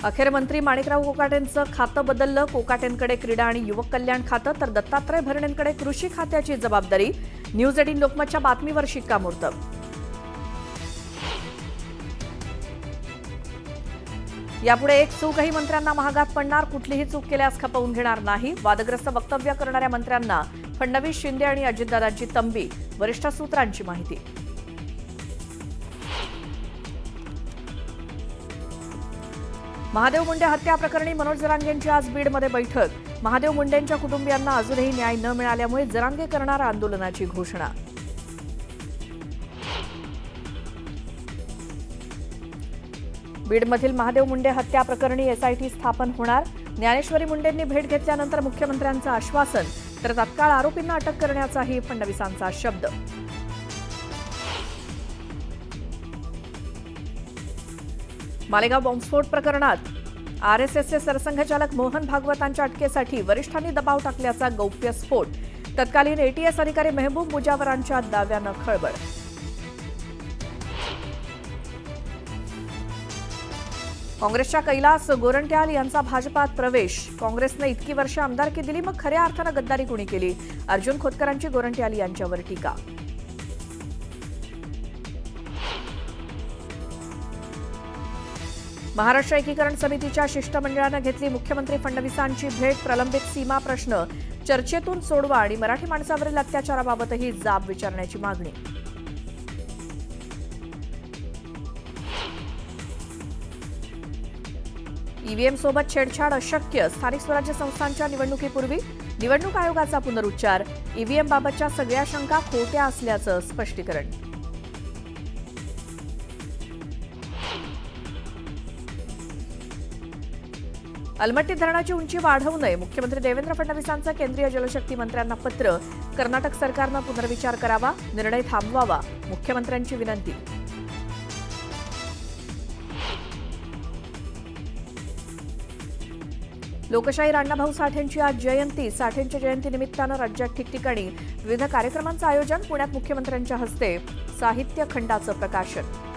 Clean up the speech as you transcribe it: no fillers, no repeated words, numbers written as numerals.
अखेर मंत्री माणिकराव कोकाटेंचं खातं बदललं. कोकाटेंकडे क्रीडा आणि युवक कल्याण खातं तर दत्तात्रय भरणेंकडे कृषी खात्याची जबाबदारी. न्यूज 18 लोकमतच्या बातमीवर शिक्कामोर्तब. यापुढे एक चूकही मंत्र्यांना महागात पडणार. कुठलीही चूक केल्यास खपवून घेणार नाही. वादग्रस्त वक्तव्य करणाऱ्या मंत्र्यांना फडणवीस, शिंदे आणि अजितदादांची तंबी. वरिष्ठ सूत्रांची माहिती. महादेव मुंडे हत्या प्रकरणी मनोज जरांगेंची आज बीडमध्ये बैठक. महादेव मुंडेंच्या कुटुंबियांना अजूनही न्याय न मिळाल्यामुळे जरांगे करणार आंदोलनाची घोषणा. बीडमधील महादेव मुंडे हत्या प्रकरणी एसआयटी स्थापन होणार. ज्ञानेश्वरी मुंडेंनी भेट घेतल्यानंतर मुख्यमंत्र्यांचं आश्वासन, तर तात्काळ आरोपींना अटक करण्याचाही फडणवीसांचा शब्द. मालेगाव बॉम्बस्फोट प्रकरणात आरएसएसचे सरसंघचालक मोहन भागवतांच्या अटकेसाठी वरिष्ठांनी दबाव टाकल्याचा गौप्यस्फोट. तत्कालीन एटीएस अधिकारी मेहबूब मुजावरांच्या दाव्यानं खळबळ. काँग्रेसच्या कैलास गोरंट्याल यांचा भाजपात प्रवेश. काँग्रेसनं इतकी वर्ष आमदारकी दिली, मग खऱ्या अर्थानं गद्दारी कुणी केली? अर्जुन खोतकरांची गोरंट्याल यांच्यावर टीका. महाराष्ट्र एकीकरण समितीच्या शिष्टमंडळानं घेतली मुख्यमंत्री फडणवीसांची भेट. प्रलंबित सीमा प्रश्न चर्चेतून सोडवा आणि मराठी माणसावरील अत्याचाराबाबतही जाब विचारण्याची मागणी. ईव्हीएम सोबत छेडछाड अशक्य. स्थानिक स्वराज्य संस्थांच्या निवडणुकीपूर्वी निवडणूक आयोगाचा पुनरुच्चार. ईव्हीएम बाबतच्या सगळ्या शंका खोट्या असल्याचं स्पष्टीकरण. अलमट्टी धरणाची उंची वाढवू नये. मुख्यमंत्री देवेंद्र फडणवीसांचं केंद्रीय जलशक्ती मंत्र्यांना पत्र. कर्नाटक सरकारनं पुनर्विचार करावा, निर्णय थांबवावा. मुख्यमंत्र्यांची विनंती. लोकशाहीर अण्णाभाऊ साठेंची आज जयंती. साठेंच्या जयंतीनिमित्तानं राज्यात ठिकठिकाणी विविध कार्यक्रमांचं आयोजन. पुण्यात मुख्यमंत्र्यांच्या हस्ते साहित्य खंडाचं प्रकाशन.